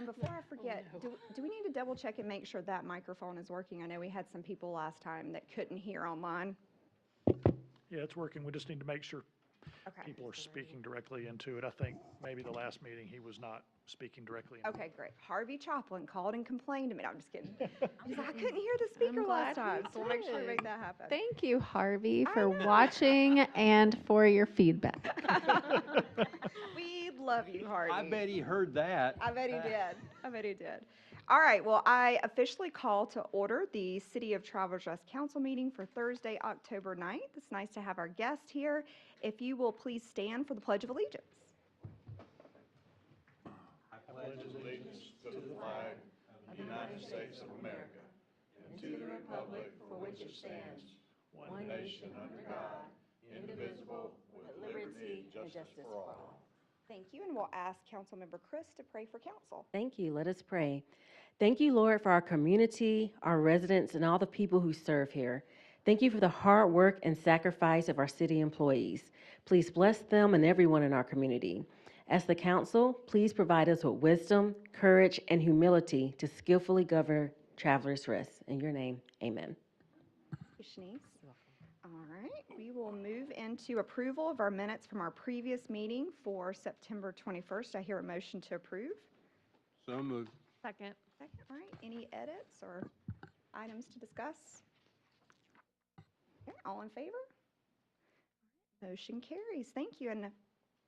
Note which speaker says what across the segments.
Speaker 1: Before I forget, do we need to double check and make sure that microphone is working? I know we had some people last time that couldn't hear online.
Speaker 2: Yeah, it's working. We just need to make sure
Speaker 1: Okay.
Speaker 2: people are speaking directly into it. I think maybe the last meeting, he was not speaking directly into it.
Speaker 1: Okay, great. Harvey Choplin called and complained to me. No, I'm just kidding. He's like, I couldn't hear the speaker last time, so we'll make sure to make that happen.
Speaker 3: Thank you, Harvey,
Speaker 1: I
Speaker 3: for
Speaker 1: know.
Speaker 3: watching and for your feedback.
Speaker 1: We love you, Harvey.
Speaker 4: I bet he heard that.
Speaker 1: I bet he did. I bet he did. All right, well, I officially call to order the City of Travelers Rest Council meeting for Thursday, October 9th. It's nice to have our guest here. If you will please stand for the Pledge of Allegiance. Thank you, and we'll ask Councilmember Chris to pray for council.
Speaker 5: Thank you. Let us pray. Thank you, Lord, for our community, our residents, and all the people who serve here. Thank you for the hard work and sacrifice of our city employees. Please bless them and everyone in our community. As the council, please provide us with wisdom, courage, and humility to skillfully govern Travelers Rest. In your name, amen.
Speaker 1: Shanice. All right, we will move into approval of our minutes from our previous meeting for September 21st. I hear a motion to approve.
Speaker 4: So moved.
Speaker 3: Second.
Speaker 1: Second, all right, any edits or items to discuss? Okay, all in favor? Motion carries. Thank you. And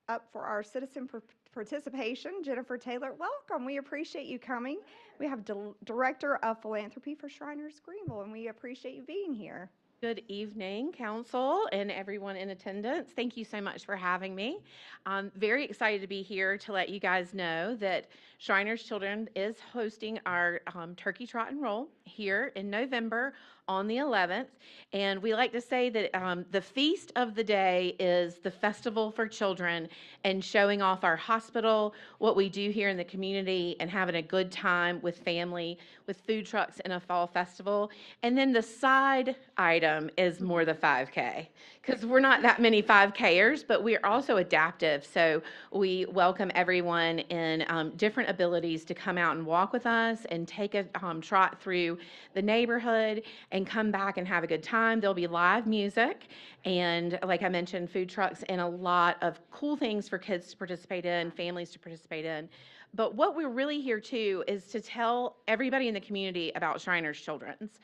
Speaker 1: up for our citizen participation, Jennifer Taylor, welcome. We appreciate you coming. We have Director of Philanthropy for Shriners Greenville, and we appreciate you being here.
Speaker 6: Good evening, council and everyone in attendance. Thank you so much for having me. I'm very excited to be here to let you guys know that Shriners Children is hosting our Turkey Trot and Roll here in November on the 11th. And we like to say that the feast of the day is the Festival for Children and showing off our hospital, what we do here in the community, and having a good time with family, with food trucks and a fall festival. And then the side item is more the 5K, because we're not that many 5Kers, but we're also adaptive. So we welcome everyone in different abilities to come out and walk with us and take a trot through the neighborhood and come back and have a good time. There'll be live music and, like I mentioned, food trucks and a lot of cool things for kids to participate in, families to participate in. But what we're really here to is to tell everybody in the community about Shriners Children's.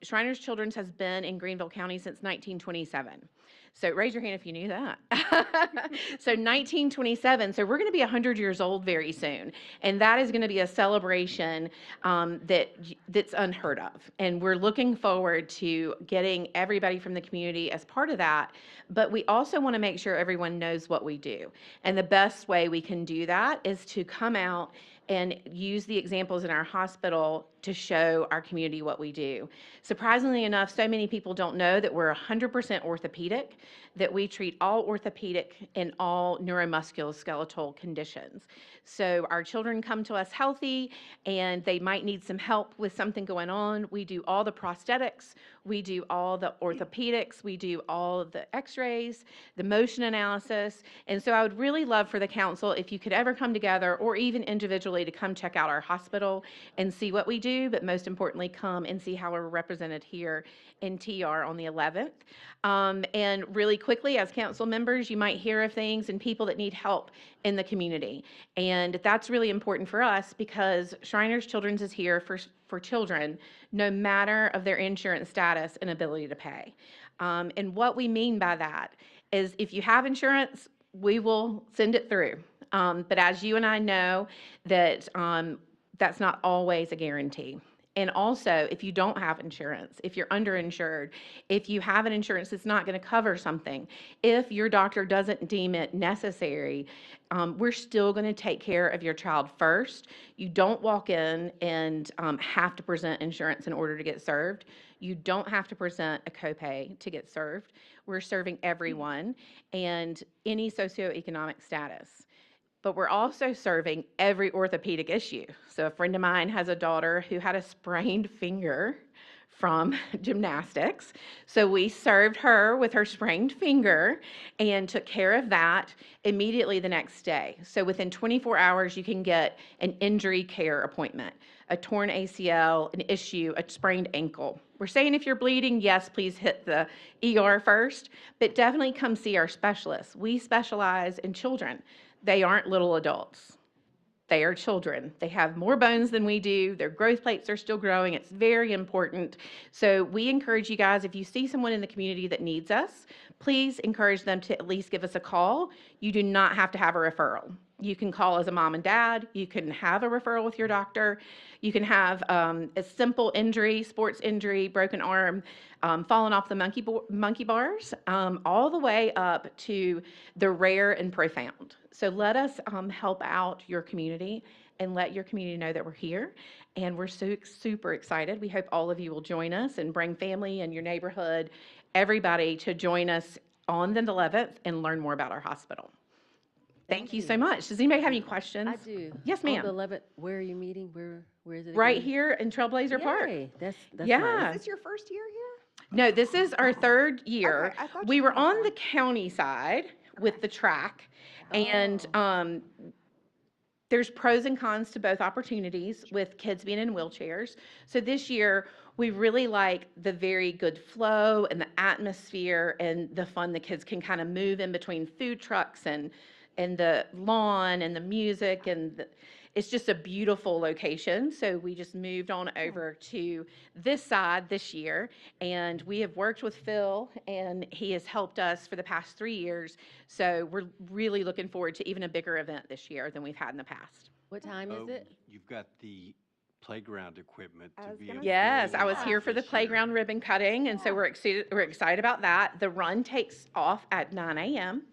Speaker 6: Shriners Children's has been in Greenville County since 1927. So raise your hand if you knew that. So 1927, so we're going to be 100 years old very soon. And that is going to be a celebration that's unheard of. And we're looking forward to getting everybody from the community as part of that. But we also want to make sure everyone knows what we do. And the best way we can do that is to come out and use the examples in our hospital to show our community what we do. Surprisingly enough, so many people don't know that we're 100% orthopedic, that we treat all orthopedic and all neuromusculoskeletal conditions. So our children come to us healthy and they might need some help with something going on. We do all the prosthetics, we do all the orthopedics, we do all of the x-rays, the motion analysis. And so I would really love for the council, if you could ever come together or even individually, to come check out our hospital and see what we do, but most importantly, come and see how we're represented here in TR on the 11th. And really quickly, as council members, you might hear of things and people that need help in the community. And that's really important for us because Shriners Children's is here for children, no matter of their insurance status and ability to pay. And what we mean by that is if you have insurance, we will send it through. But as you and I know, that that's not always a guarantee. And also, if you don't have insurance, if you're underinsured, if you have an insurance that's not going to cover something, if your doctor doesn't deem it necessary, we're still going to take care of your child first. You don't walk in and have to present insurance in order to get served. You don't have to present a copay to get served. We're serving everyone and any socioeconomic status. But we're also serving every orthopedic issue. So a friend of mine has a daughter who had a sprained finger from gymnastics. So we served her with her sprained finger and took care of that immediately the next day. So within 24 hours, you can get an injury care appointment, a torn ACL, an issue, a sprained ankle. We're saying if you're bleeding, yes, please hit the ER first, but definitely come see our specialists. We specialize in children. They aren't little adults. They are children. They have more bones than we do. Their growth plates are still growing. It's very important. So we encourage you guys, if you see someone in the community that needs us, please encourage them to at least give us a call. You do not have to have a referral. You can call as a mom and dad. You can have a referral with your doctor. You can have a simple injury, sports injury, broken arm, falling off the monkey bars, all the way up to the rare and profound. So let us help out your community and let your community know that we're here. And we're so super excited. We hope all of you will join us and bring family and your neighborhood, everybody to join us on the 11th and learn more about our hospital. Thank you so much. Does anybody have any questions?
Speaker 5: I do.
Speaker 6: Yes,
Speaker 5: On
Speaker 6: ma'am.
Speaker 5: the 11th, where are you meeting? Where is it
Speaker 6: Right
Speaker 5: again?
Speaker 6: here in Trailblazer Park.
Speaker 5: Yay, that's
Speaker 6: Yeah.
Speaker 5: nice.
Speaker 1: Is this your first year here?
Speaker 6: No, this is our third year.
Speaker 1: Okay, I thought
Speaker 6: We
Speaker 1: you
Speaker 6: were
Speaker 1: had
Speaker 6: on
Speaker 1: one.
Speaker 6: the county side with the track, and there's pros and cons to both opportunities with kids being in wheelchairs. So this year, we really like the very good flow and the atmosphere and the fun the kids can kind of move in between food trucks and the lawn and the music it's just a beautiful location. So we just moved on over to this side this year, and we have worked with Phil, and he has helped us for the past 3 years. So we're really looking forward to even a bigger event this year than we've had in the past.
Speaker 5: What time is
Speaker 4: Oh,
Speaker 5: it?
Speaker 4: You've got the playground equipment
Speaker 1: I
Speaker 4: to
Speaker 1: was
Speaker 4: be
Speaker 1: gonna
Speaker 4: able
Speaker 1: say
Speaker 4: to
Speaker 6: Yes,
Speaker 4: roll
Speaker 6: I was
Speaker 4: out
Speaker 6: here for the
Speaker 4: this year.
Speaker 6: playground ribbon cutting, and so we're excited about that. The run takes off at 9 a.m.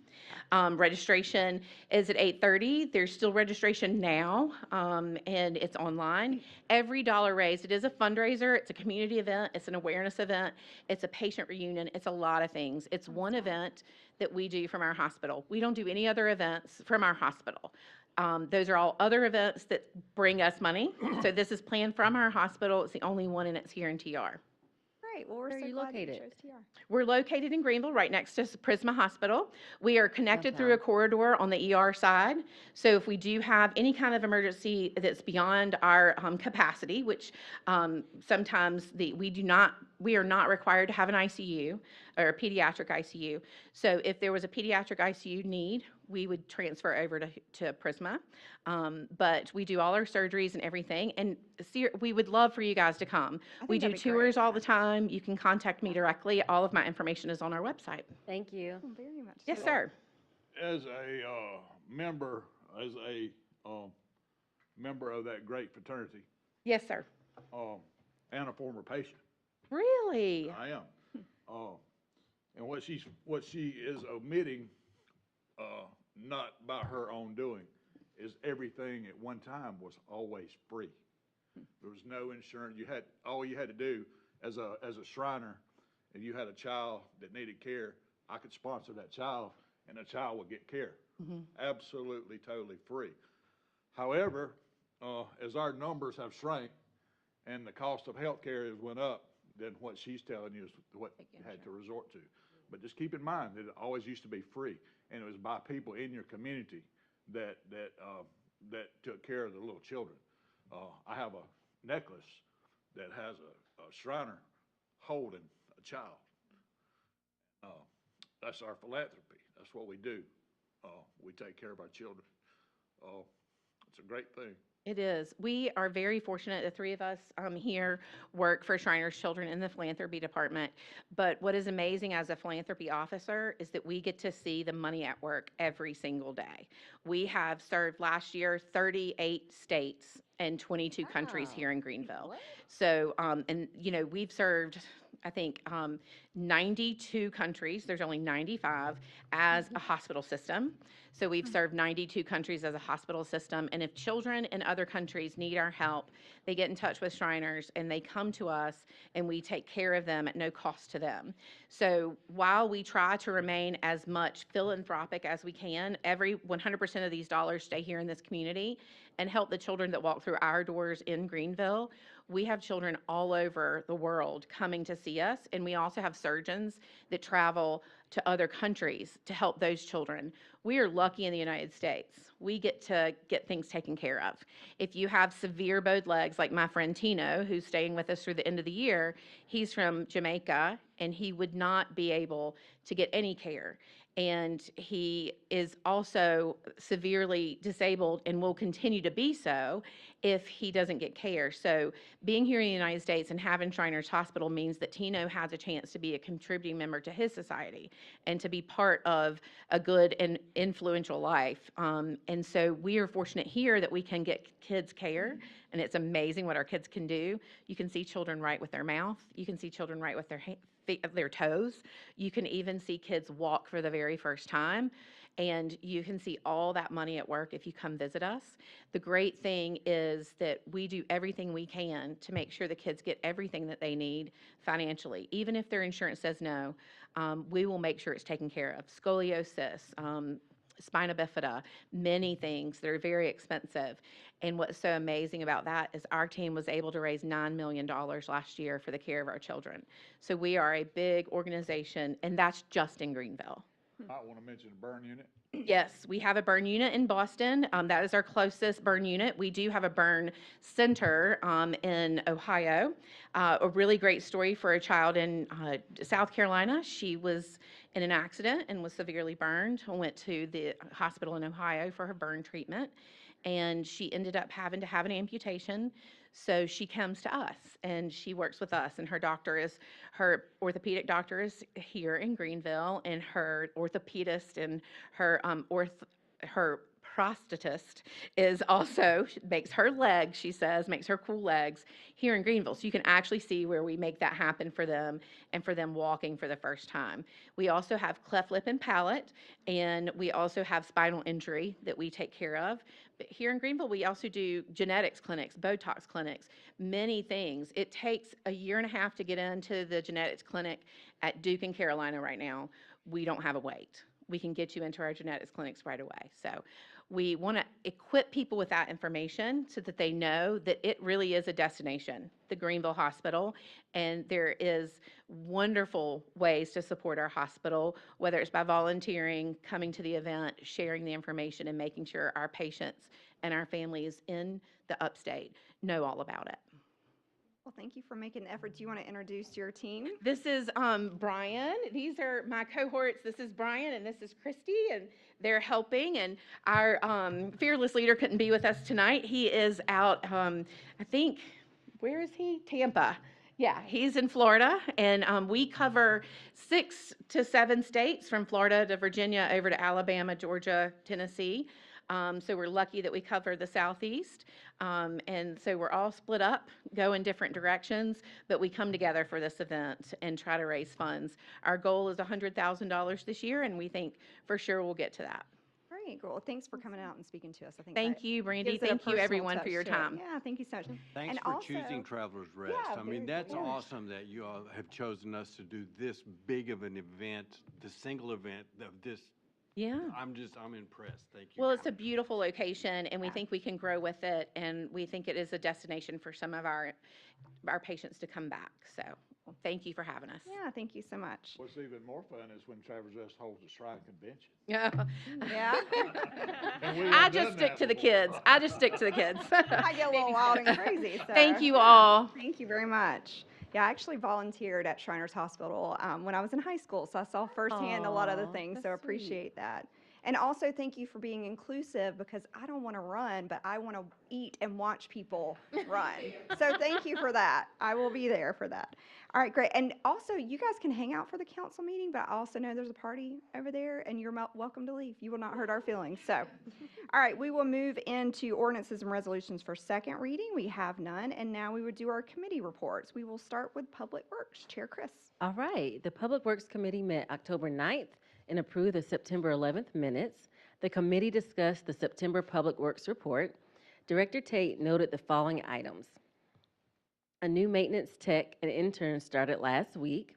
Speaker 6: Registration is at 8:30. There's still registration now, and it's online. Every dollar raised, it is a fundraiser, it's a community event, it's an awareness event, it's a patient reunion, it's a lot of things. It's one event that we do from our hospital. We don't do any other events from our hospital. Those are all other events that bring us money. So this is planned from our hospital. It's the only one, and it's here in TR.
Speaker 1: Great, well, we're
Speaker 5: Where are
Speaker 1: so
Speaker 5: you
Speaker 1: glad that you
Speaker 5: located?
Speaker 1: chose TR.
Speaker 6: We're located in Greenville, right next to Prisma Hospital. We are connected through a
Speaker 5: Downtown.
Speaker 6: corridor on the ER side. So if we do have any kind of emergency that's beyond our capacity, which sometimes we are not required to have an ICU or a pediatric ICU. So if there was a pediatric ICU need, we would transfer over to Prisma. But we do all our surgeries and everything. And we would love for you guys to come.
Speaker 1: I
Speaker 6: We
Speaker 1: think
Speaker 6: do
Speaker 1: that'd be
Speaker 6: tours
Speaker 1: great.
Speaker 6: all the time. You can contact me directly. All of my information is on our website.
Speaker 5: Thank you.
Speaker 1: Oh, very much.
Speaker 6: Yes,
Speaker 1: so.
Speaker 6: sir.
Speaker 7: As a member, member of that great fraternity,
Speaker 6: Yes, sir.
Speaker 7: and a former patient,
Speaker 6: Really?
Speaker 7: I am. And what she is omitting, not by her own doing, is everything at one time was always free. There was no insurance. All you had to do as a Shriner, if you had a child that needed care, I could sponsor that child, and the child would get care. Absolutely, totally free. However, as our numbers have shrank and the cost of healthcare has went up, then what she's telling you is what you had to resort to. But just keep in mind that it always used to be free, and it was by people in your community that took care of the little children. I have a necklace that has a Shriner holding a child. That's our philanthropy. That's what we do. We take care of our children. It's a great thing.
Speaker 6: It is. We are very fortunate. The three of us here work for Shriners Children in the philanthropy department. But what is amazing as a philanthropy officer is that we get to see the money at work every single day. We have served last year 38 states and 22 countries
Speaker 5: Wow.
Speaker 6: here in Greenville.
Speaker 5: What?
Speaker 6: So, and we've served, I think, 92 countries, there's only 95, as a hospital system. So we've served 92 countries as a hospital system. And if children in other countries need our help, they get in touch with Shriners and they come to us and we take care of them at no cost to them. So while we try to remain as much philanthropic as we can, 100% of these dollars stay here in this community and help the children that walk through our doors in Greenville. We have children all over the world coming to see us, and we also have surgeons that travel to other countries to help those children. We are lucky in the United States. We get to get things taken care of. If you have severe bowed legs, like my friend Tino, who's staying with us through the end of the year, he's from Jamaica, and he would not be able to get any care. And he is also severely disabled and will continue to be so if he doesn't get care. So being here in the United States and having Shriners Hospital means that Tino has a chance to be a contributing member to his society and to be part of a good and influential life. And so we are fortunate here that we can get kids care, and it's amazing what our kids can do. You can see children write with their mouth. You can see children write with their toes. You can even see kids walk for the very first time. And you can see all that money at work if you come visit us. The great thing is that we do everything we can to make sure the kids get everything that they need financially. Even if their insurance says no, we will make sure it's taken care of. Scoliosis, spina bifida, many things that are very expensive. And what's so amazing about that is our team was able to raise $9 million last year for the care of our children. So we are a big organization, and that's just in Greenville.
Speaker 7: I want to mention the burn unit.
Speaker 6: Yes, we have a burn unit in Boston. That is our closest burn unit. We do have a burn center in Ohio. A really great story for a child in South Carolina. She was in an accident and was severely burned. Went to the hospital in Ohio for her burn treatment, and she ended up having to have an amputation. So she comes to us and she works with us, and her orthopedic doctor is here in Greenville, and her orthopedist and her prosthetist is also, makes her legs, she says, makes her cool legs here in Greenville. So you can actually see where we make that happen for them and for them walking for the first time. We also have cleft lip and palate, and we also have spinal injury that we take care of. But here in Greenville, we also do genetics clinics, Botox clinics, many things. It takes a year and a half to get into the genetics clinic at Duke and Carolina right now. We don't have a wait. We can get you into our genetics clinics right away. So we want to equip people with that information so that they know that it really is a destination, the Greenville Hospital, and there is wonderful ways to support our hospital, whether it's by volunteering, coming to the event, sharing the information, and making sure our patients and our families in the upstate know all about it.
Speaker 1: Well, thank you for making the effort. Do you want to introduce your team?
Speaker 6: This is Brian. These are my cohorts. This is Brian and this is Christy, and they're helping. And our fearless leader couldn't be with us tonight. He is out, I think, where is he? Tampa. Yeah, he's in Florida, and we cover 6 to 7 states from Florida to Virginia over to Alabama, Georgia, Tennessee. So we're lucky that we cover the Southeast. And so we're all split up, go in different directions, but we come together for this event and try to raise funds. Our goal is $100,000 this year, and we think for sure we'll get to that.
Speaker 1: Great, cool. Thank for coming out and speaking to us. I think
Speaker 6: Thank
Speaker 1: that
Speaker 6: you, Brandy.
Speaker 1: gives it a
Speaker 6: Thank you,
Speaker 1: personal
Speaker 6: everyone, for
Speaker 1: touch
Speaker 6: your
Speaker 1: to it.
Speaker 6: time.
Speaker 1: Yeah, thank you so much.
Speaker 4: Thanks
Speaker 1: And
Speaker 4: for
Speaker 1: also-
Speaker 4: choosing Travelers Rest.
Speaker 1: Yeah,
Speaker 4: I mean,
Speaker 1: very
Speaker 4: that's
Speaker 1: cool.
Speaker 4: awesome that you all have chosen us to do this big of an event, the single event of this.
Speaker 6: Yeah.
Speaker 4: I'm impressed. Thank you.
Speaker 6: Well, it's a beautiful location, and we
Speaker 1: Yeah.
Speaker 6: think we can grow with it, and we think it is a destination for some of our patients to come back. So thank you for having us.
Speaker 1: Yeah, thank you so much.
Speaker 7: What's even more fun is when Travelers Rest holds a Shrine Convention.
Speaker 6: Yeah.
Speaker 1: Yeah.
Speaker 7: And we
Speaker 6: I
Speaker 7: have
Speaker 6: just
Speaker 7: done
Speaker 6: stick
Speaker 7: that
Speaker 6: to the
Speaker 7: before.
Speaker 6: kids. I just stick to the kids.
Speaker 1: I get a little wild and crazy. So.
Speaker 6: Thank you all.
Speaker 1: Thank you very much. Yeah, I actually volunteered at Shriners Hospital when I was in high school, so I saw firsthand a lot of the
Speaker 6: Aw,
Speaker 1: things, so
Speaker 6: that's sweet.
Speaker 1: appreciate that. And also thank you for being inclusive, because I don't want to run, but I want to eat and watch people run. So thank you for that. I will be there for that. All right, great. And also, you guys can hang out for the council meeting, but I also know there's a party over there, and you're welcome to leave. You will not hurt our feelings. So, all right, we will move into ordinances and resolutions for second reading. We have none, and now we would do our committee reports. We will start with Public Works. Chair Chris.
Speaker 5: All right, the Public Works Committee met October 9th and approved the September 11th minutes. The committee discussed the September Public Works report. Director Tate noted the following items. A new maintenance tech and intern started last week.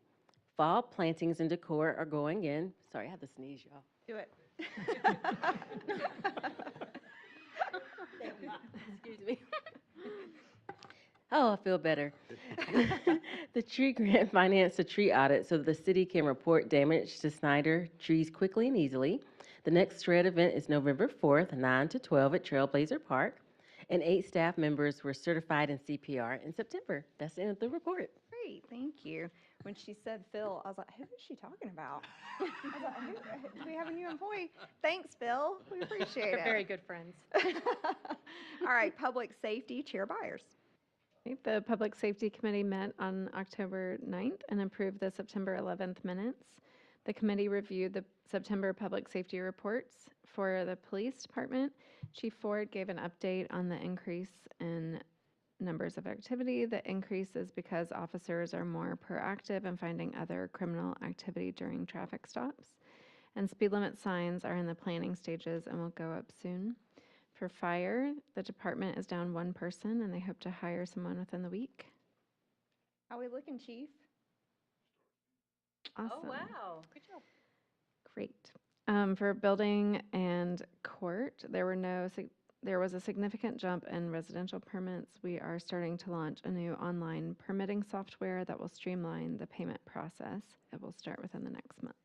Speaker 5: Fall plantings and decor are going in. Sorry, I had to sneeze, y'all.
Speaker 1: Do it.
Speaker 5: Excuse me. Oh, I feel better. The tree grant financed a tree audit so that the city can report damage to Snyder trees quickly and easily. The next shred event is November 4th, 9 to 12 at Trailblazer Park. And 8 staff members were certified in CPR in September. That's the end of the report.
Speaker 1: Great, thank you. When she said Phil, I was like, who is she talking about? I was like, do we have a new employee? Thanks, Phil. We appreciate it.
Speaker 8: They're very good friends.
Speaker 1: All right, Public Safety, Chair Byers.
Speaker 3: The Public Safety Committee met on October 9th and approved the September 11th minutes. The committee reviewed the September public safety reports for the police department. Chief Ford gave an update on the increase in numbers of activity. The increase is because officers are more proactive in finding other criminal activity during traffic stops. And speed limit signs are in the planning stages and will go up soon. For fire, the department is down 1 person and they hope to hire someone within the week.
Speaker 1: How we looking, Chief?
Speaker 3: Awesome.
Speaker 8: Good job.
Speaker 3: Great. For building and court, there was a significant jump in residential permits. We are starting to launch a new online permitting software that will streamline the payment process. It will start within the next month.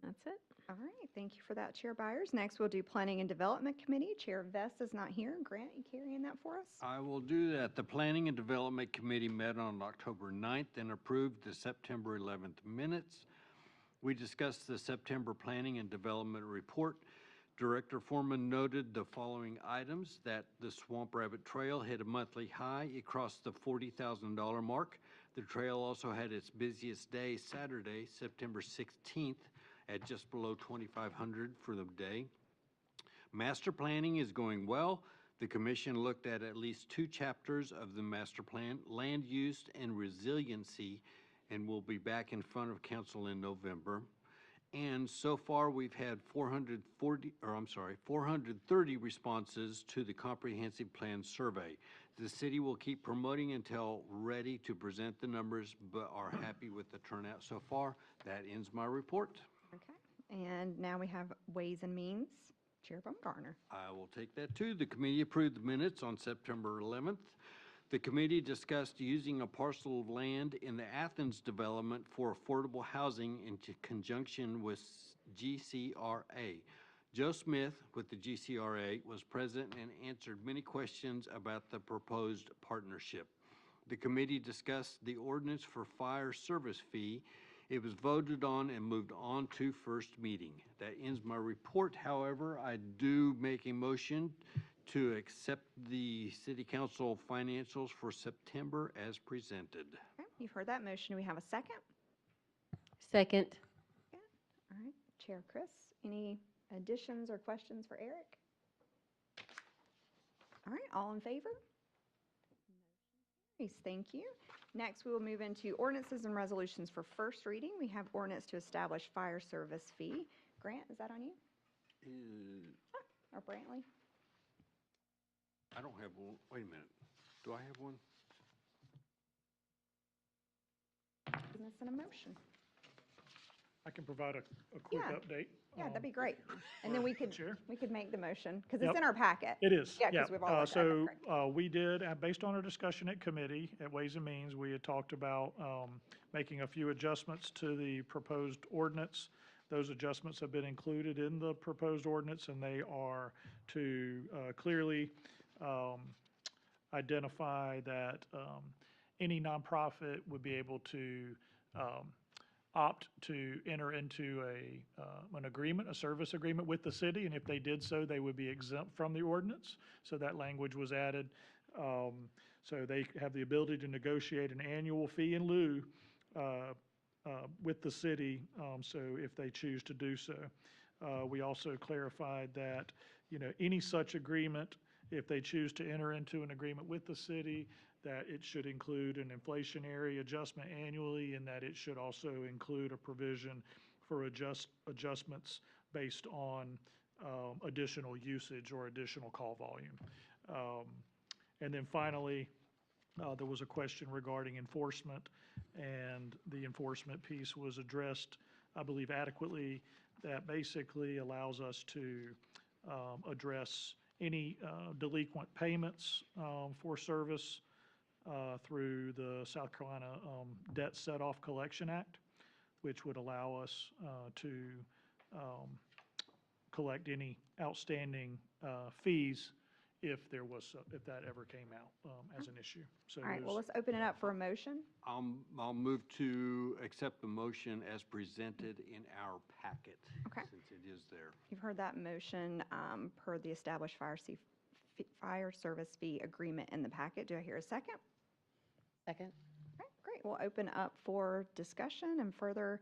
Speaker 3: That's it.
Speaker 1: All right, thank you for that, Chair Byers. Next, we'll do Planning and Development Committee. Chair Vest is not here. Grant, you carrying that for us?
Speaker 4: I will do that. The Planning and Development Committee met on October 9th and approved the September 11th minutes. We discussed the September Planning and Development report. Director Foreman noted the following items: that the Swamp Rabbit Trail hit a monthly high. It crossed the $40,000 mark. The trail also had its busiest day Saturday, September 16th, at just below 2,500 for the day. Master planning is going well. The commission looked at least 2 chapters of the master plan, land use and resiliency, and will be back in front of council in November. And so far, we've had 430 responses to the comprehensive plan survey. The city will keep promoting until ready to present the numbers, but are happy with the turnout so far. That ends my report.
Speaker 1: Okay, and now we have Ways and Means. Chair Baumgartner.
Speaker 4: I will take that too. The committee approved the minutes on September 11th. The committee discussed using a parcel of land in the Athens development for affordable housing in conjunction with GCRA. Joe Smith with the GCRA was present and answered many questions about the proposed partnership. The committee discussed the ordinance for fire service fee. It was voted on and moved on to first meeting. That ends my report. However, I do make a motion to accept the city council financials for September as presented.
Speaker 1: Okay, you've heard that motion. Do we have a second?
Speaker 5: Second.
Speaker 1: All right, Chair Chris, any additions or questions for Eric? All right, all in favor? Nice, thank you. Next, we will move into ordinances and resolutions for first reading. We have ordinance to establish fire service fee. Grant, is that on you? Or Brantley?
Speaker 4: I don't have one. Wait a minute. Do I have one?
Speaker 1: You're missing a motion.
Speaker 2: I can provide a quick
Speaker 1: Yeah.
Speaker 2: update.
Speaker 1: Yeah, that'd be great. And then we could
Speaker 2: Sure.
Speaker 1: make the motion, because it's
Speaker 2: Yep.
Speaker 1: in our packet.
Speaker 2: It is,
Speaker 1: Yeah,
Speaker 2: yeah.
Speaker 1: 'cause we've all looked at it,
Speaker 2: So we did, based on our discussion at committee, at Ways and Means, we had talked about making a few adjustments to the proposed ordinance. Those adjustments have been included in the proposed ordinance, and they are to clearly identify that any nonprofit would be able to opt to enter into an agreement, a service agreement with the city, and if they did so, they would be exempt from the ordinance. So that language was added. So they have the ability to negotiate an annual fee in lieu with the city, so if they choose to do so. We also clarified that, any such agreement, if they choose to enter into an agreement with the city, that it should include an inflationary adjustment annually, and that it should also include a provision for adjustments based on additional usage or additional call volume. And then finally, there was a question regarding enforcement, and the enforcement piece was addressed, I believe, adequately. That basically allows us to address any delinquent payments for service through the South Carolina Debt Set-Off Collection Act, which would allow us to collect any outstanding fees if that ever came out as an issue. So
Speaker 1: All right, well,
Speaker 2: those-
Speaker 1: let's open it up for a motion.
Speaker 4: I'll move to accept the motion as presented in our packet.
Speaker 1: Okay.
Speaker 4: Since it is there.
Speaker 1: You've heard that motion per the established fire service fee agreement in the packet. Do I hear a second?
Speaker 5: Second.
Speaker 1: All right, great. We'll open up for discussion and further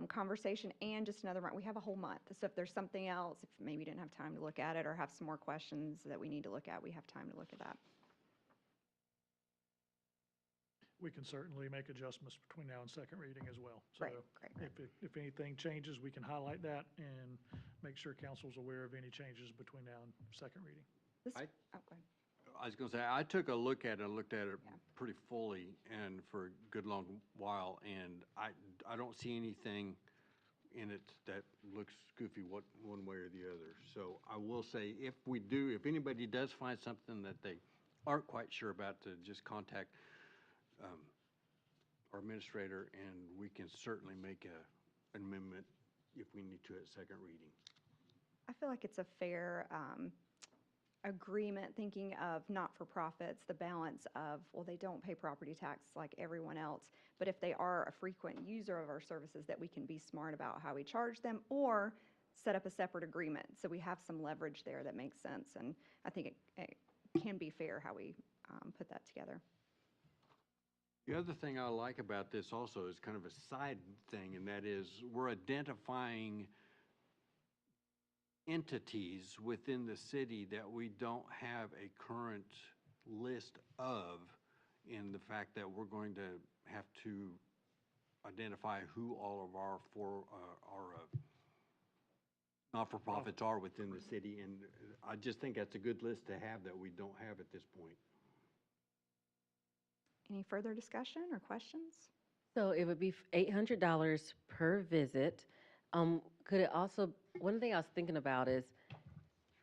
Speaker 1: conversation, and just another round. We have a whole month, so if there's something else, if maybe you didn't have time to look at it or have some more questions that we need to look at, we have time to look at that.
Speaker 2: we can certainly make adjustments between now and second reading as well. So
Speaker 1: Great.
Speaker 2: if anything changes, we can highlight that and make sure council's aware of any changes between now and second reading.
Speaker 1: This,
Speaker 4: I-
Speaker 1: oh, go ahead.
Speaker 4: I was gonna say, I took a look at it, looked at it
Speaker 1: Yeah.
Speaker 4: pretty fully and for a good long while, and I don't see anything in it that looks goofy one way or the other. So I will say, if anybody does find something that they aren't quite sure about, to just contact our administrator, and we can certainly make an amendment if we need to at second reading.
Speaker 1: I feel like it's a fair agreement, thinking of not-for-profits, the balance of, well, they don't pay property tax like everyone else, but if they are a frequent user of our services, that we can be smart about how we charge them, or set up a separate agreement, so we have some leverage there that makes sense, and I think it can be fair how we put that together.
Speaker 4: The other thing I like about this also is kind of a side thing, and that is we're identifying entities within the city that we don't have a current list of, in the fact that we're going to have to identify who all of our not-for-profits are within the city, and I just think that's a good list to have that we don't have at this point.
Speaker 1: Any further discussion or questions?
Speaker 5: So it would be $800 per visit. Could it also, one thing I was thinking about is,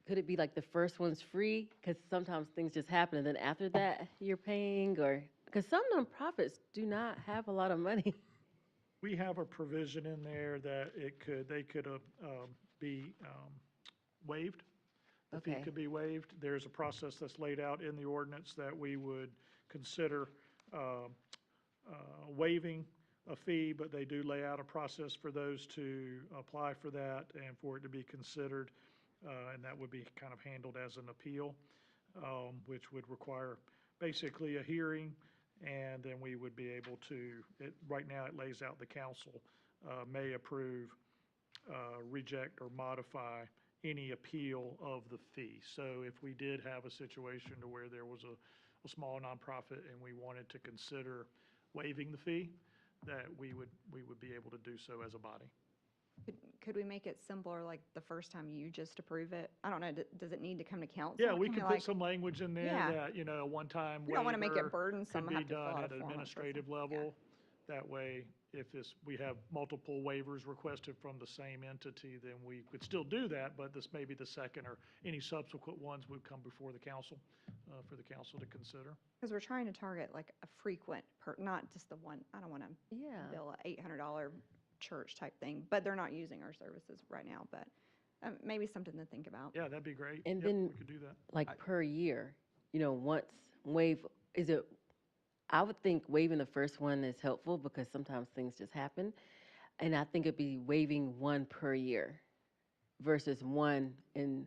Speaker 5: could it be like the first one's free? Because sometimes things just happen and then after that you're paying, or, because some nonprofits do not have a lot of money.
Speaker 2: We have a provision in there that they could be waived. The fee
Speaker 5: Okay.
Speaker 2: could be waived. There's a process that's laid out in the ordinance that we would consider waiving a fee, but they do lay out a process for those to apply for that and for it to be considered, and that would be kind of handled as an appeal, which would require basically a hearing, and then we would be able to, right now it lays out the council may approve, reject, or modify any appeal of the fee. So if we did have a situation to where there was a small nonprofit and we wanted to consider waiving the fee, that we would be able to do so as a body.
Speaker 1: Could we make it simpler, like the first time you just approve it? I don't know, does it need to come to council?
Speaker 2: Yeah, we
Speaker 1: Can
Speaker 2: could
Speaker 1: like-
Speaker 2: put some language in there
Speaker 1: Yeah.
Speaker 2: that, a one-time
Speaker 1: We don't want to make it
Speaker 2: waiver
Speaker 1: burdensome,
Speaker 2: could be
Speaker 1: have to fill
Speaker 2: done
Speaker 1: out a
Speaker 2: at an
Speaker 1: form or
Speaker 2: administrative
Speaker 1: something.
Speaker 2: level. That way, if we have multiple waivers requested from the same entity, then we could still do that, but this may be the second, or any subsequent ones would come before the council, for the council to consider.
Speaker 1: Because we're trying to target like a frequent, not just the one, I don't want to
Speaker 5: Yeah.
Speaker 1: bill a $800 church type thing, but they're not using our services right now, but maybe something to think about.
Speaker 2: Yeah, that'd be great.
Speaker 5: And
Speaker 2: Yep,
Speaker 5: then-
Speaker 2: we could do that.
Speaker 5: Like per year, once I would think waiving the first one is helpful because sometimes things just happen. And I think it'd be waiving one per year versus one in,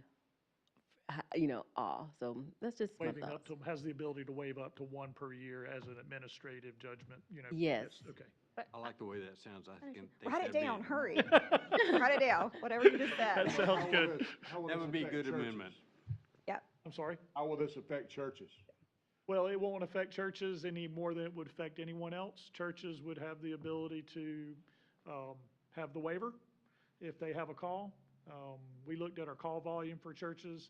Speaker 5: all. So that's just my
Speaker 2: Waiving up
Speaker 5: thoughts.
Speaker 2: to, has the ability to waive up to one per year as an administrative judgment,
Speaker 5: Yes.
Speaker 2: Okay.
Speaker 4: I like the way that sounds. I think
Speaker 1: Write it
Speaker 4: that'd be-
Speaker 1: down, hurry. Write it down, whatever you just
Speaker 2: That
Speaker 1: said.
Speaker 2: sounds good.
Speaker 7: How will
Speaker 4: That
Speaker 7: this
Speaker 4: would be a
Speaker 7: affect
Speaker 4: good
Speaker 7: churches?
Speaker 4: amendment.
Speaker 2: I'm sorry?
Speaker 7: How will this affect churches?
Speaker 2: Well, it won't affect churches any more than it would affect anyone else. Churches would have the ability to have the waiver if they have a call. We looked at our call volume for churches,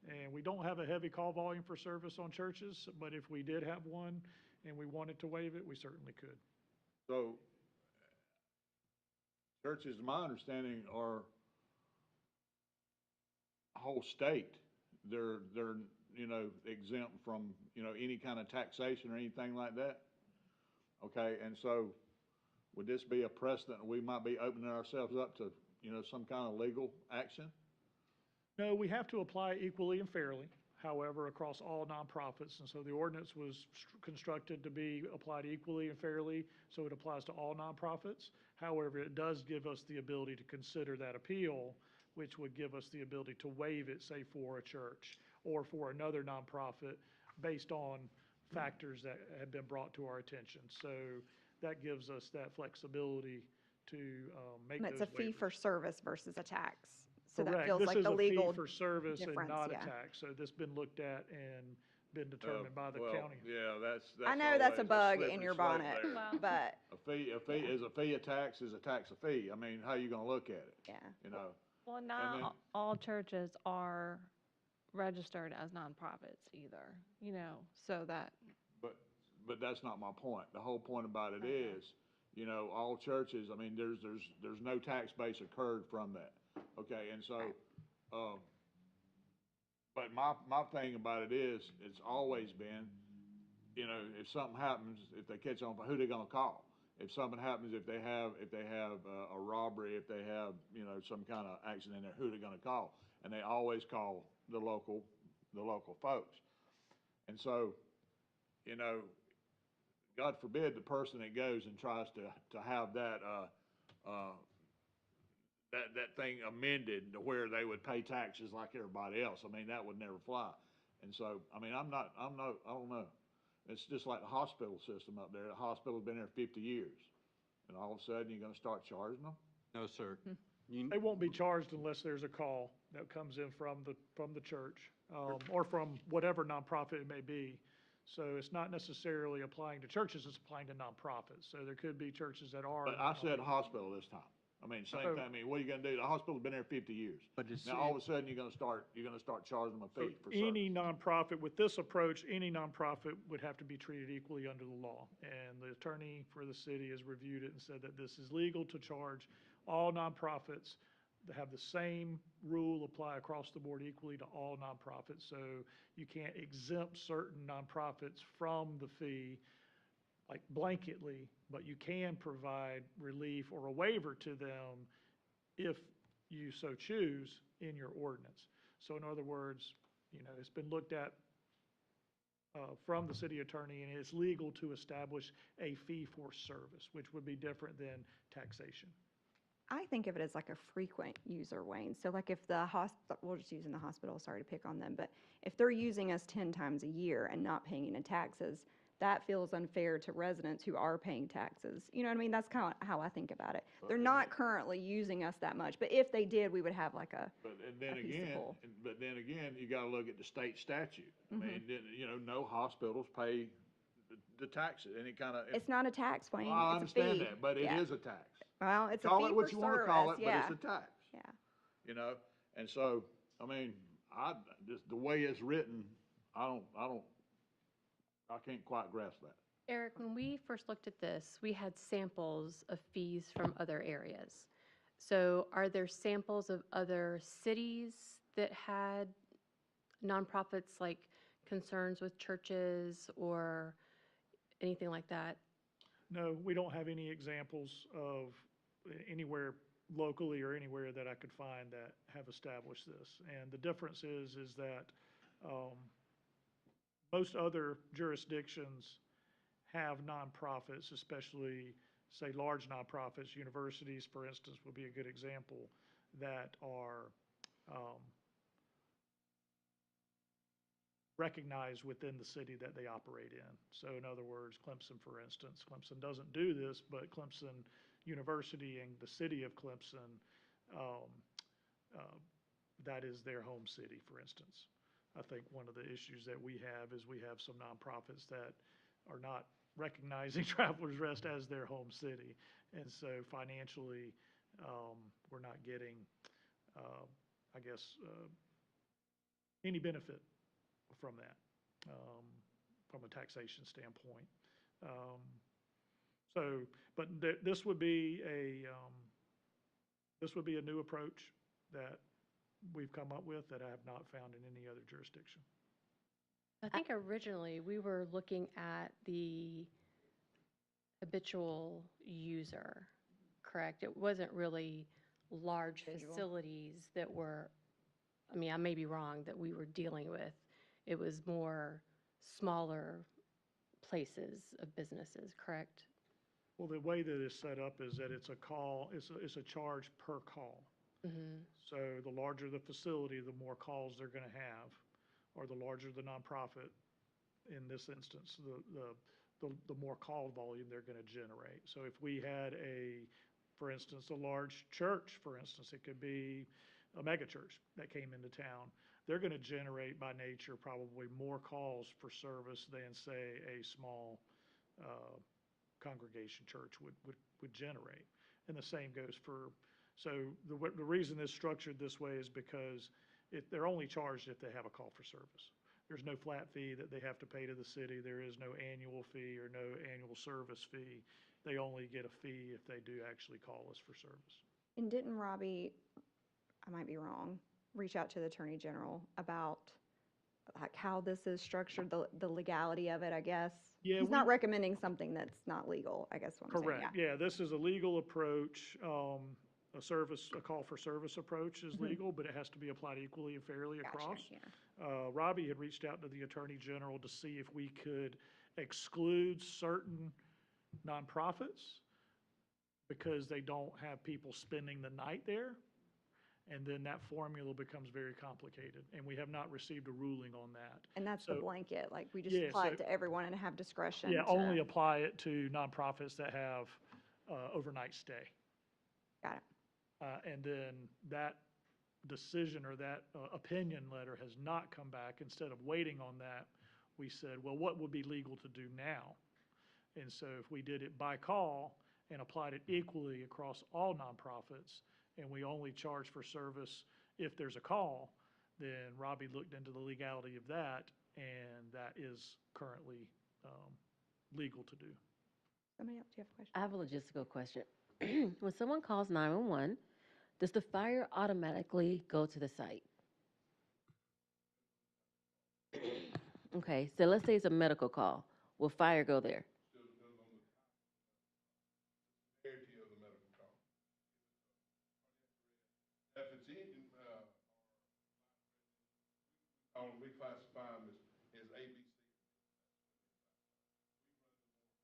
Speaker 2: and we don't have a heavy call volume for service on churches, but if we did have one and we wanted to waive it, we certainly could.
Speaker 7: So, churches, to my understanding, are whole state. They're, exempt from, any kind of taxation or anything like that. Okay, and so would this be a precedent? We might be opening ourselves up to, some kind of legal action?
Speaker 2: No, we have to apply equally and fairly, however, across all nonprofits. And so the ordinance was constructed to be applied equally and fairly, so it applies to all nonprofits. However, it does give us the ability to consider that appeal, which would give us the ability to waive it, say, for a church or for another nonprofit based on factors that have been brought to our attention. So that gives us that flexibility to make
Speaker 1: And
Speaker 2: those
Speaker 1: it's a fee
Speaker 2: waivers.
Speaker 1: for service versus a tax. So that
Speaker 2: Correct.
Speaker 1: feels like the legal.
Speaker 2: This is a fee for service and
Speaker 1: difference,
Speaker 2: not a
Speaker 1: yeah.
Speaker 2: tax. So this been looked at and been determined by the
Speaker 7: Well,
Speaker 2: county.
Speaker 7: yeah, that's
Speaker 1: I know that's a
Speaker 7: always
Speaker 1: bug in
Speaker 7: slippery
Speaker 1: your
Speaker 7: slope
Speaker 1: bonnet,
Speaker 7: there.
Speaker 1: but,
Speaker 7: Is a fee a tax, is a tax a fee? I mean, how you gonna look at it,
Speaker 1: yeah.
Speaker 7: you know?
Speaker 8: Well,
Speaker 7: then-
Speaker 8: not all churches are registered as nonprofits either, so that,
Speaker 7: But that's not my point. The whole point about it is, all churches, I mean, there's no tax base occurred from that. Okay, and so, but my thing about it is, it's always been, if something happens, if they catch on, who they gonna call? If something happens, if they have a robbery, if they have, some kind of accident there, who they gonna call? And they always call the local folks. And so, God forbid the person that goes and tries to have that thing amended to where they would pay taxes like everybody else. I mean, that would never fly. And so, I mean, I don't know. It's just like the hospital system up there. The hospital's been there 50 years. And all of a sudden, you're gonna start charging them?
Speaker 4: No, sir.
Speaker 2: They won't be charged unless there's a call that comes in from the church, or from whatever nonprofit it may be. So it's not necessarily applying to churches, it's applying to nonprofits. So there could be churches that are.
Speaker 7: But I said hospital this time. I mean, same thing. I mean, what are you gonna do? The hospital's been there 50 years.
Speaker 4: But it's,
Speaker 7: Now, all of a sudden, you're gonna start charging them a
Speaker 2: So
Speaker 7: fee for service.
Speaker 2: any nonprofit, with this approach, any nonprofit would have to be treated equally under the law. And the attorney for the city has reviewed it and said that this is legal to charge all nonprofits that have the same rule apply across the board equally to all nonprofits. So you can't exempt certain nonprofits from the fee, like blanketly, but you can provide relief or a waiver to them if you so choose in your ordinance. So in other words, it's been looked at from the city attorney, and it's legal to establish a fee for service, which would be different than taxation.
Speaker 1: I think of it as like a frequent user, Wayne. So like if the hospital, we're just using the hospital, sorry to pick on them, but if they're using us 10 times a year and not paying any taxes, that feels unfair to residents who are paying taxes. You know what I mean? That's kind of how I think about it. They're not currently using us that much, but if they did, we would have like a,
Speaker 7: But, and then
Speaker 1: a piece of
Speaker 7: again,
Speaker 1: bull.
Speaker 7: you gotta look at the state statute. I
Speaker 1: Mm-hmm.
Speaker 7: mean, no hospitals pay the taxes, any kind of.
Speaker 1: it's not a tax, Wayne.
Speaker 7: Well, I
Speaker 1: It's a
Speaker 7: understand
Speaker 1: fee.
Speaker 7: that, but it
Speaker 1: Yeah.
Speaker 7: is a tax.
Speaker 1: Well, it's a
Speaker 7: Call
Speaker 1: fee
Speaker 7: it
Speaker 1: for
Speaker 7: what you wanna call it,
Speaker 1: service,
Speaker 7: but
Speaker 1: yeah.
Speaker 7: it's a tax.
Speaker 1: Yeah.
Speaker 7: And so, I mean, just the way it's written, I can't quite grasp that.
Speaker 9: Eric, when we first looked at this, we had samples of fees from other areas. So are there samples of other cities that had nonprofits, like concerns with churches or anything like that?
Speaker 2: No, we don't have any examples of anywhere locally or anywhere that I could find that have established this. And the difference is that most other jurisdictions have nonprofits, especially, say, large nonprofits. Universities, for instance, would be a good example, that are recognized within the city that they operate in. So in other words, Clemson, for instance, Clemson doesn't do this, but Clemson University and the city of Clemson, that is their home city, for instance. I think one of the issues that we have is we have some nonprofits that are not recognizing Travelers Rest as their home city. And so financially, we're not getting, I guess, any benefit from that, from a taxation standpoint. But this would be a new approach that we've come up with that I have not found in any other jurisdiction.
Speaker 9: I think originally we were looking at the habitual user, correct? It wasn't really large
Speaker 1: Visual.
Speaker 9: facilities that were, I mean, I may be wrong, that we were dealing with. It was more smaller places of businesses, correct?
Speaker 2: Well, the way that it's set up is that it's a call, it's a charge per call.
Speaker 9: Mm-hmm.
Speaker 2: So the larger the facility, the more calls they're going to have, or the larger the nonprofit, in this instance, the more call volume they're going to generate. So if we had for instance, a large church, for instance, it could be a mega church that came into town, they're going to generate by nature probably more calls for service than, say, a small congregation church would generate. And the same goes so the reason it's structured this way is because they're only charged if they have a call for service. There's no flat fee that they have to pay to the city. There is no annual fee or no annual service fee. They only get a fee if they do actually call us for service.
Speaker 1: And didn't Robbie, I might be wrong, reach out to the Attorney General about like how this is structured, the legality of it, I guess?
Speaker 2: Yeah,
Speaker 1: He's not recommending something that's not legal, I guess what I'm saying, yeah.
Speaker 2: Correct, yeah, this is a legal approach. A call for service approach is legal, but it has to be applied equally and fairly
Speaker 1: Gotcha,
Speaker 2: across.
Speaker 1: yeah.
Speaker 2: Robbie had reached out to the Attorney General to see if we could exclude certain nonprofits because they don't have people spending the night there. And then that formula becomes very complicated, and we have not received a ruling on that.
Speaker 1: And that's the
Speaker 2: So-
Speaker 1: blanket, like we just
Speaker 2: Yeah,
Speaker 1: apply
Speaker 2: so-
Speaker 1: it to everyone and have discretion
Speaker 2: Yeah,
Speaker 1: to-
Speaker 2: only apply it to nonprofits that have overnight stay.
Speaker 1: Got it.
Speaker 2: And then that decision or that opinion letter has not come back. Instead of waiting on that, we said, well, what would be legal to do now? And so if we did it by call and applied it equally across all nonprofits, and we only charge for service if there's a call, then Robbie looked into the legality of that, and that is currently legal to do.
Speaker 1: Somebody else, do you have a question?
Speaker 5: I have a logistical question. When someone calls 911, does the fire automatically go to the site? Okay, so let's say it's a medical call. Will fire go there?
Speaker 10: Severity of the medical call. If it's in, we classify them as ABC.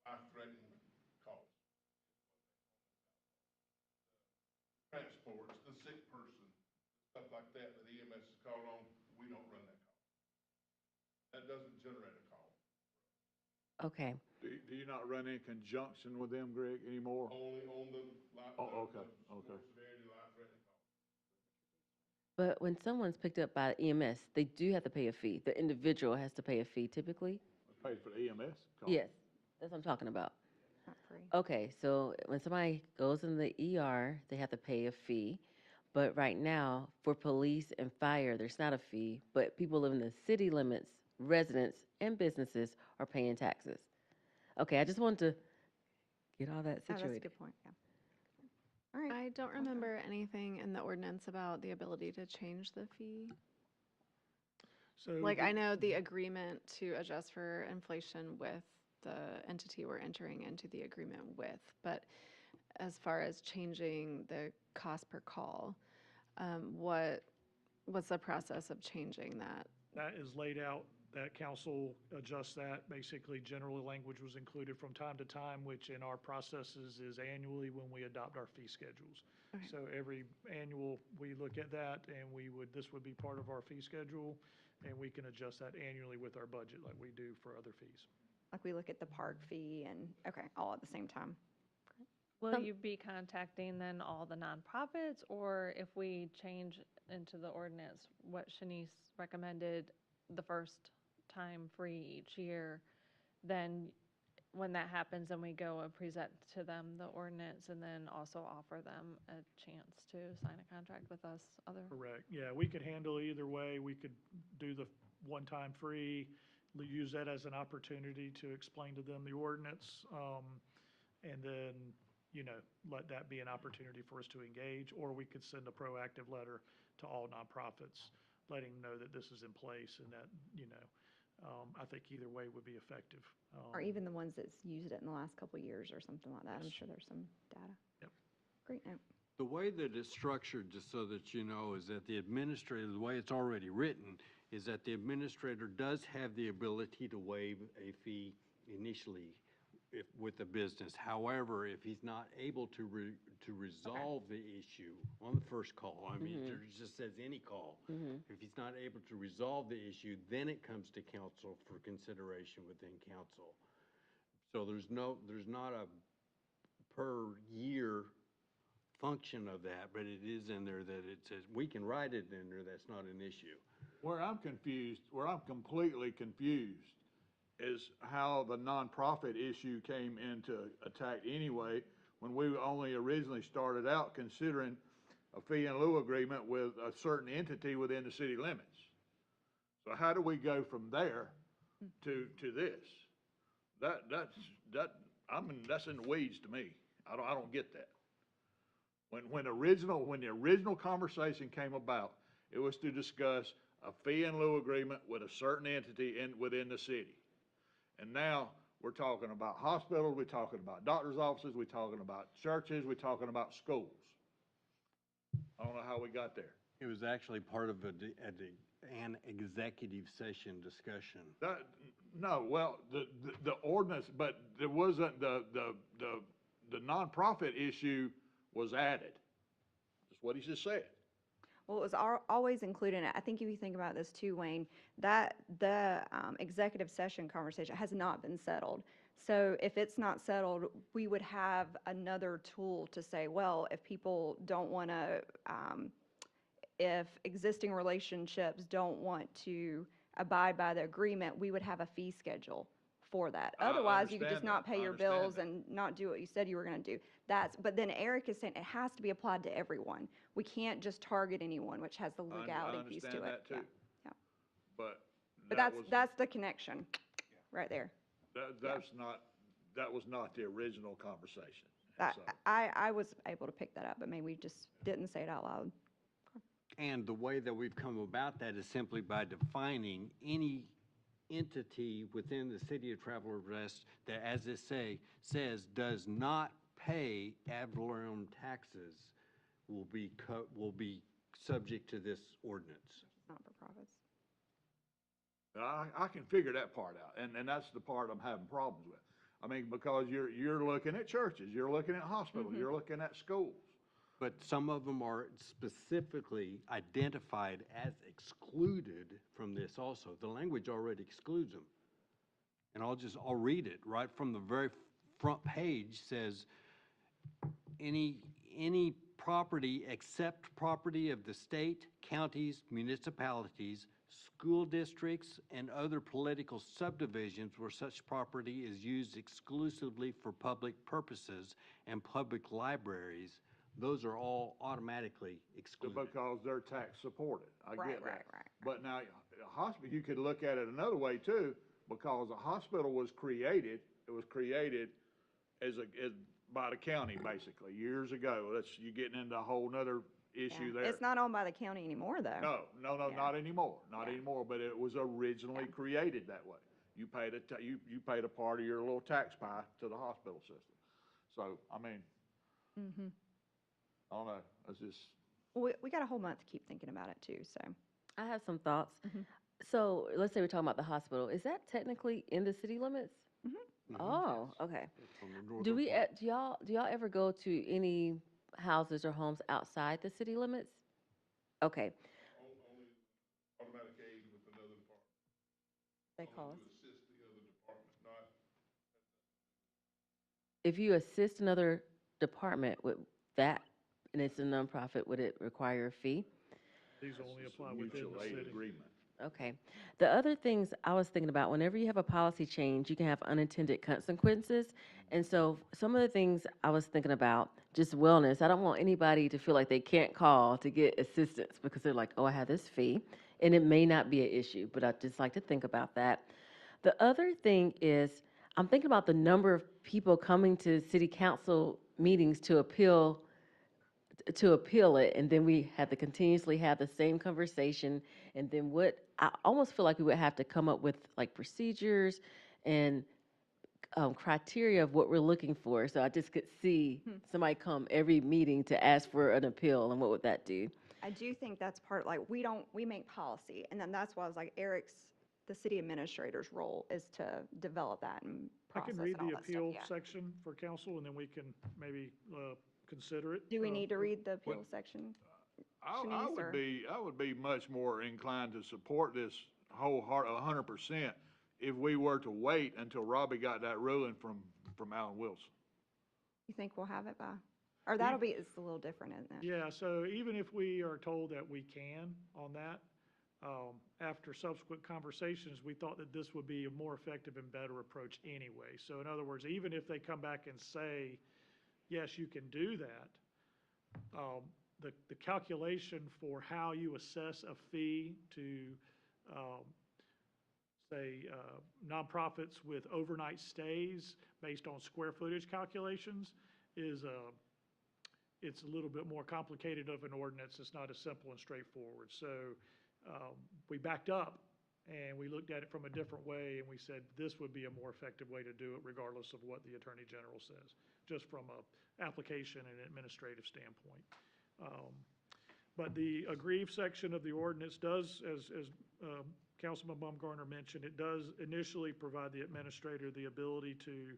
Speaker 10: Life-threatening calls. Transports, the sick person, stuff like that EMS is called on, we don't run that call. That doesn't generate a call.
Speaker 5: Okay,
Speaker 7: Do you not run in conjunction with them, Greg, anymore?
Speaker 10: Only on the life.
Speaker 7: Oh, okay, okay.
Speaker 10: Severity, life-threatening calls.
Speaker 5: but when someone's picked up by EMS, they do have to pay a fee. The individual has to pay a fee typically?
Speaker 7: Paid for the EMS call?
Speaker 5: Yes, that's what I'm talking about.
Speaker 1: Not free.
Speaker 5: Okay, so when somebody goes in the ER, they have to pay a fee. But right now, for police and fire, there's not a fee, but people living in the city limits, residents and businesses are paying taxes. Okay, I just wanted to get all that
Speaker 1: Oh, that's a
Speaker 5: situated.
Speaker 1: good point, yeah. All right.
Speaker 3: I don't remember anything in the ordinance about the ability to change the fee.
Speaker 2: So
Speaker 3: Like, I know the agreement to adjust for inflation with the entity we're entering into the agreement with, but as far as changing the cost per call, what's the process of changing that?
Speaker 2: that is laid out, that council adjusts that. Basically, general language was included from time to time, which in our processes is annually when we adopt our fee schedules.
Speaker 3: Okay.
Speaker 2: So every annual, we look at that, and this would be part of our fee schedule, and we can adjust that annually with our budget like we do for other fees.
Speaker 1: Like we look at the park fee and, okay, all at the same time.
Speaker 8: Will you be contacting then all the nonprofits, or if we change into the ordinance what Shanice recommended, the first time free each year, then when that happens, then we go and present to them the ordinance and then also offer them a chance to sign a contract with us, other.
Speaker 2: Correct, yeah, we could handle either way. We could do the one-time free, use that as an opportunity to explain to them the ordinance, and then, let that be an opportunity for us to engage, or we could send a proactive letter to all nonprofits, letting them know that this is in place and that, I think either way would be effective.
Speaker 1: Or even the ones that's used it in the last couple of years or something like that. I'm
Speaker 2: Yes.
Speaker 1: sure there's some data.
Speaker 2: Yep.
Speaker 1: Great note.
Speaker 4: The way that it's structured, just so that you know, is that the administrator, the way it's already written, is that the administrator does have the ability to waive a fee initially with the business. However, if he's not able to resolve the issue on the first call, I mean, it just says any call. If he's not able to resolve the issue, then it comes to council for consideration within council. So there's not a per year function of that, but it is in there that it says, we can write it in there, that's not an issue.
Speaker 7: Where I'm completely confused is how the nonprofit issue came into attack anyway, when we only originally started out considering a fee and lieu agreement with a certain entity within the city limits. So how do we go from there to this? That's in the weeds to me. I don't get that. When the original conversation came about, it was to discuss a fee and lieu agreement with a certain entity within the city. And now we're talking about hospitals, we're talking about doctor's offices, we're talking about churches, we're talking about schools. I don't know how we got there.
Speaker 4: It was actually part of an executive session discussion.
Speaker 7: No, well, the ordinance, but there wasn't, the nonprofit issue was added. That's what he just said.
Speaker 1: Well, it was always included in it. I think if you think about this too, Wayne, that the executive session conversation has not been settled. So if it's not settled, we would have another tool to say, well, if people don't want to, if existing relationships don't want to abide by the agreement, we would have a fee schedule for that.
Speaker 7: I
Speaker 1: Otherwise, you could just
Speaker 7: understand
Speaker 1: not
Speaker 7: that.
Speaker 1: pay
Speaker 7: I
Speaker 1: your
Speaker 7: understand
Speaker 1: bills
Speaker 7: that.
Speaker 1: and not do what you said you were going to do. But then Eric is saying it has to be applied to everyone. We can't just target anyone, which has the legality piece to it.
Speaker 7: I understand that too.
Speaker 1: Yeah.
Speaker 7: But
Speaker 1: But
Speaker 7: was-
Speaker 1: that's the connection, right there.
Speaker 7: that was not the original conversation.
Speaker 1: That-
Speaker 7: So-
Speaker 1: I was able to pick that up, but maybe we just didn't say it out loud.
Speaker 4: And the way that we've come about that is simply by defining any entity within the city of Travelers Rest that, as it says, does not pay ad valorem taxes will be subject to this ordinance.
Speaker 1: Not for profits.
Speaker 7: I can figure that part out, and that's the part I'm having problems with. I mean, because you're looking at churches, you're looking at hospitals, you're looking at schools.
Speaker 4: But some of them are specifically identified as excluded from this also. The language already excludes them. And I'll read it right from the very front page. Says, any property except property of the state, counties, municipalities, school districts, and other political subdivisions where such property is used exclusively for public purposes and public libraries, those are all automatically excluded.
Speaker 7: Because they're tax supported. I get that.
Speaker 1: Right.
Speaker 7: But now, a hospital, you could look at it another way too, because a hospital was created, it was created by the county, basically, years ago. You're getting into a whole nother issue there.
Speaker 1: It's not owned by the county anymore, though.
Speaker 7: No,
Speaker 1: Yeah.
Speaker 7: not anymore, not
Speaker 1: Yeah.
Speaker 7: anymore, but it was originally created that way. You paid you paid a part of your little tax pie to the hospital system. So, I mean, I don't know, it's just,
Speaker 1: We got a whole month to keep thinking about it too, so.
Speaker 5: I have some thoughts. So let's say we're talking about the hospital. Is that technically in the city limits? Oh, okay.
Speaker 4: On the northern
Speaker 5: Do we,
Speaker 4: part.
Speaker 5: do y'all ever go to any houses or homes outside the city limits? Okay.
Speaker 10: Only automatic aid with another department.
Speaker 1: They
Speaker 10: Only
Speaker 1: call us.
Speaker 10: to assist the other department, not,
Speaker 5: If you assist another department with that, and it's a nonprofit, would it require a fee?
Speaker 2: These only
Speaker 7: it's a
Speaker 2: apply within
Speaker 7: mutual
Speaker 2: the
Speaker 7: aid
Speaker 2: city.
Speaker 7: agreement.
Speaker 5: Okay. The other things I was thinking about, whenever you have a policy change, you can have unintended consequences. And so some of the things I was thinking about, just wellness, I don't want anybody to feel like they can't call to get assistance because they're like, oh, I have this fee. And it may not be an issue, but I'd just like to think about that. The other thing is, I'm thinking about the number of people coming to city council meetings to appeal it, and then we had to continuously have the same conversation. And then what, I almost feel like we would have to come up with like procedures and criteria of what we're looking for. So I just could see somebody come every meeting to ask for an appeal, and what would that do?
Speaker 1: I do think that's part, like, we make policy, and then that's why I was like, the city administrator's role is to develop that and
Speaker 2: I
Speaker 1: process
Speaker 2: can
Speaker 1: and
Speaker 2: read
Speaker 1: all
Speaker 2: the
Speaker 1: that stuff,
Speaker 2: appeal
Speaker 1: yeah.
Speaker 2: section for council, and then we can maybe consider it.
Speaker 1: Do we need to read the
Speaker 7: what-
Speaker 1: appeal section?
Speaker 7: I
Speaker 1: Shanice, or-
Speaker 7: would be much more inclined to support this 100% if we were to wait until Robbie got that ruling from Alan Wilson.
Speaker 1: You think we'll have it by, or that'll be, it's a little different, isn't it?
Speaker 2: Yeah, so even if we are told that we can on that, after subsequent conversations, we thought that this would be a more effective and better approach anyway. So in other words, even if they come back and say, yes, you can do that, the calculation for how you assess a fee to, say, nonprofits with overnight stays based on square footage calculations is, it's a little bit more complicated of an ordinance. It's not as simple and straightforward. So we backed up and we looked at it from a different way, and we said this would be a more effective way to do it regardless of what the Attorney General says, just from a application and administrative standpoint. But the aggrieved section of the ordinance does, as Councilman Baumgartner mentioned, it does initially provide the administrator the ability to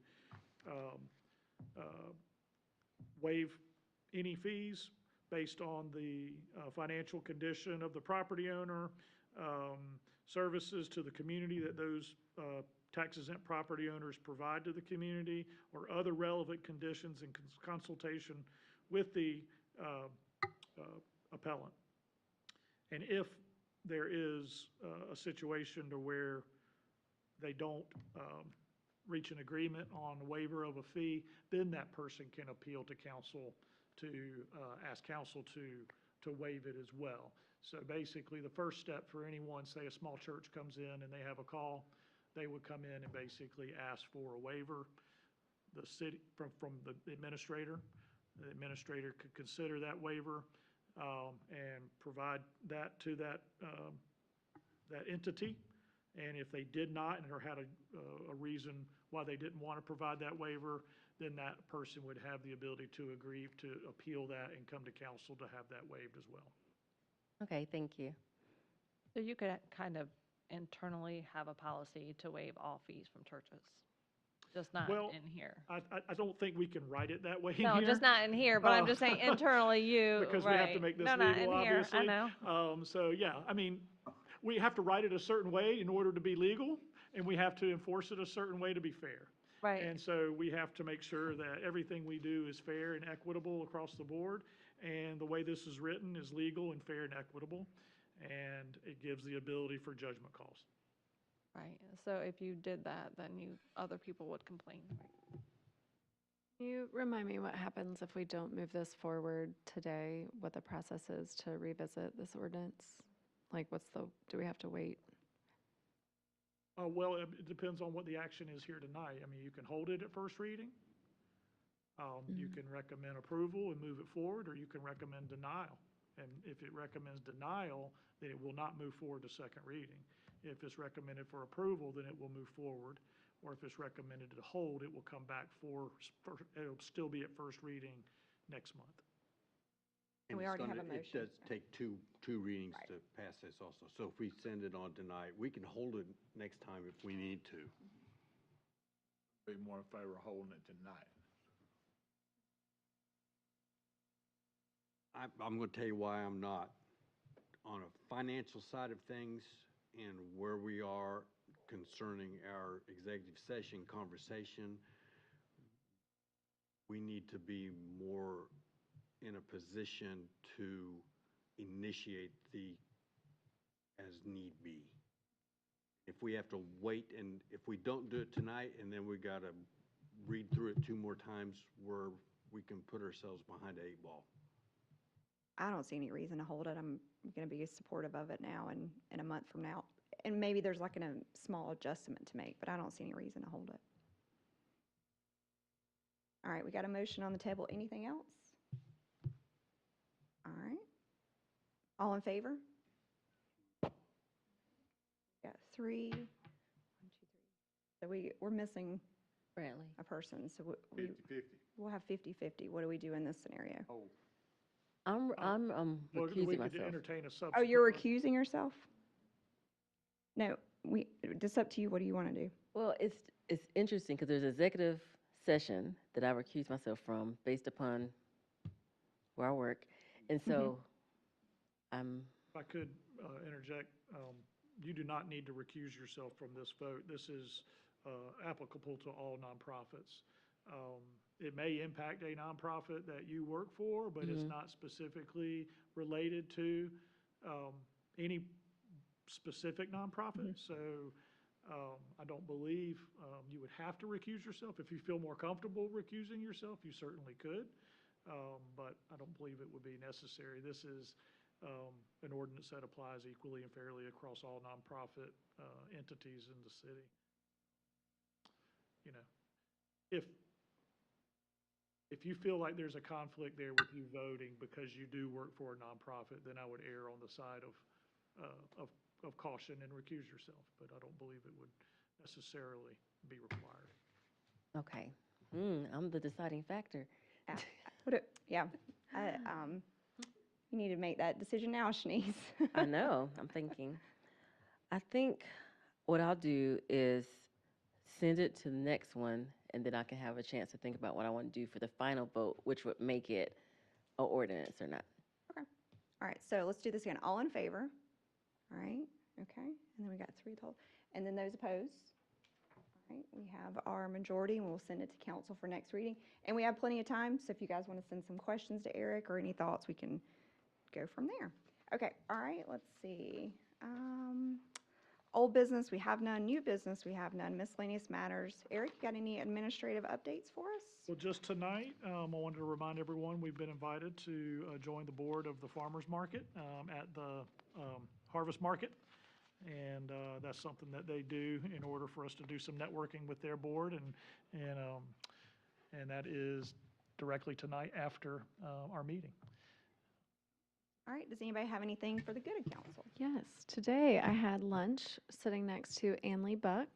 Speaker 2: waive any fees based on the financial condition of the property owner, services to the community that those tax-exempt property owners provide to the community, or other relevant conditions in consultation with the appellant. And if there is a situation to where they don't reach an agreement on a waiver of a fee, then that person can appeal to council to ask council to waive it as well. So basically, the first step for anyone, say a small church comes in and they have a call, they would come in and basically ask for a waiver. The city, from the administrator could consider that waiver and provide that to that entity. And if they did not, or had a reason why they didn't want to provide that waiver, then that person would have the ability to agree to appeal that and come to council to have that waived as well.
Speaker 5: Okay, thank you.
Speaker 8: So you could kind of internally have a policy to waive all fees from churches, just not
Speaker 2: Well,
Speaker 8: in here.
Speaker 2: I don't think we can write it that way in
Speaker 8: No,
Speaker 2: here.
Speaker 8: just not in here, but I'm just saying internally you,
Speaker 2: Because we have to
Speaker 8: right.
Speaker 2: make this
Speaker 8: No, not
Speaker 2: legal,
Speaker 8: in here, I
Speaker 2: obviously.
Speaker 8: know.
Speaker 2: So, yeah, I mean, we have to write it a certain way in order to be legal, and we have to enforce it a certain way to be fair.
Speaker 8: Right.
Speaker 2: And so we have to make sure that everything we do is fair and equitable across the board. And the way this is written is legal and fair and equitable. And it gives the ability for judgment calls.
Speaker 8: Right. So if you did that, then other people would complain.
Speaker 3: Can you remind me what happens if we don't move this forward today, what the process is to revisit this ordinance? Like, do we have to wait?
Speaker 2: Well, it depends on what the action is here tonight. I mean, you can hold it at first reading. You can recommend approval and move it forward, or you can recommend denial. And if it recommends denial, then it will not move forward to second reading. If it's recommended for approval, then it will move forward. Or if it's recommended to hold, it will come back it'll still be at first reading next month.
Speaker 1: And we
Speaker 4: it's
Speaker 1: already have
Speaker 4: gonna-
Speaker 1: a motion.
Speaker 4: It does take two readings
Speaker 1: Right.
Speaker 4: to pass this also. So if we send it on tonight, we can hold it next time if we need to.
Speaker 7: Be more in favor of holding it tonight.
Speaker 4: I'm going to tell you why I'm not. On a financial side of things and where we are concerning our executive session conversation, we need to be more in a position to initiate the as need be. If we have to wait, and if we don't do it tonight, and then we gotta read through it 2 more times, we can put ourselves behind the 8 ball.
Speaker 1: I don't see any reason to hold it. I'm going to be supportive of it now and in a month from now. And maybe there's like a small adjustment to make, but I don't see any reason to hold it. All right, we got a motion on the table. Anything else? All right. All in favor? Got 3. 1, 2, 3. So we're missing
Speaker 5: Brantley.
Speaker 1: a person, so
Speaker 7: Fifty-fifty.
Speaker 1: we'll have 50-50. What do we do in this scenario?
Speaker 7: Oh,
Speaker 5: I'm
Speaker 2: Well, we
Speaker 5: recusing
Speaker 2: could
Speaker 5: myself.
Speaker 2: entertain a substitute.
Speaker 1: Oh, you're recusing yourself? No, it's up to you. What do you want to do?
Speaker 5: Well, it's interesting because there's executive session that I recuse myself from based upon where I work. And so I'm,
Speaker 2: If I could interject, you do not need to recuse yourself from this vote. This is applicable to all nonprofits. It may impact a nonprofit that you work for, but it's not specifically related to any specific nonprofit. So I don't believe you would have to recuse yourself. If you feel more comfortable recusing yourself, you certainly could. But I don't believe it would be necessary. This is an ordinance that applies equally and fairly across all nonprofit entities in the city. You know, if you feel like there's a conflict there with you voting because you do work for a nonprofit, then I would err on the side of caution and recuse yourself. But I don't believe it would necessarily be required.
Speaker 5: okay. I'm the deciding factor.
Speaker 1: Yeah. You need to make that decision now, Shanice.
Speaker 5: I know, I'm thinking. I think what I'll do is send it to the next one, and then I can have a chance to think about what I want to do for the final vote, which would make it an ordinance or not.
Speaker 1: All right, so let's do this again. All in favor? All right, okay. And then we got 3 total. And then those opposed? All right, we have our majority, and we'll send it to council for next reading. And we have plenty of time, so if you guys want to send some questions to Eric or any thoughts, we can go from there. Okay, all right, let's see. Old business, we have none. New business, we have none. Miscellaneous matters. Eric, you got any administrative updates for us?
Speaker 2: Well, just tonight, I wanted to remind everyone, we've been invited to join the board of the Farmers Market at the Harvest Market. And that's something that they do in order for us to do some networking with their board. And that is directly tonight after our meeting.
Speaker 1: All right, does anybody have anything for the good of council?
Speaker 3: Yes, today I had lunch sitting next to Anley Buck,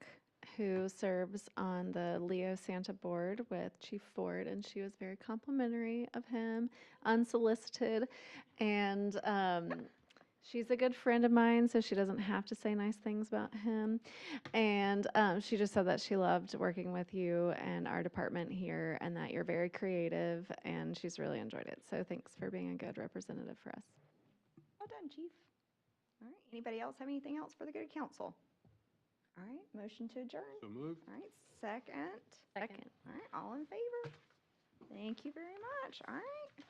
Speaker 3: who serves on the Leo Santa board with Chief Ford, and she was very complimentary of him, unsolicited, and she's a good friend of mine, so she doesn't have to say nice things about him. And she just said that she loved working with you and our department here, and that you're very creative, and she's really enjoyed it. So thanks for being a good representative for us.
Speaker 1: Well done, Chief. All right, anybody else have anything else for the good of council? All right, motion to adjourn.
Speaker 4: So moved.
Speaker 1: All right, second.
Speaker 3: Second.
Speaker 1: All right, all in favor? Thank you very much. All right.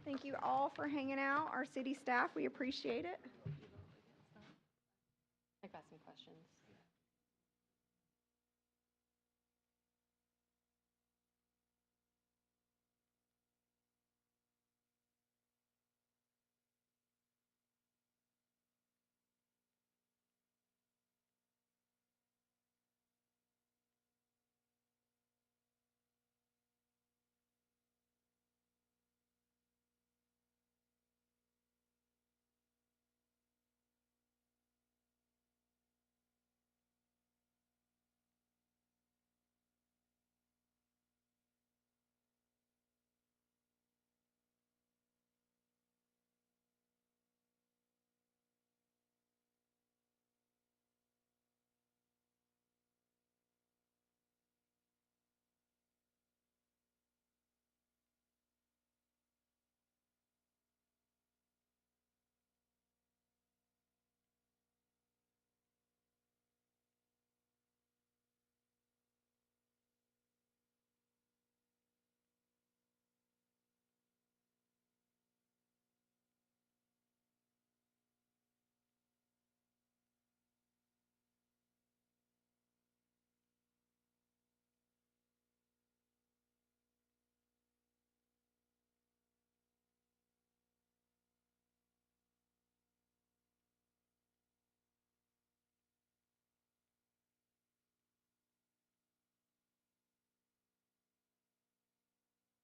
Speaker 1: Thank you all for hanging out. Our city staff, we appreciate it.
Speaker 9: I've got some questions.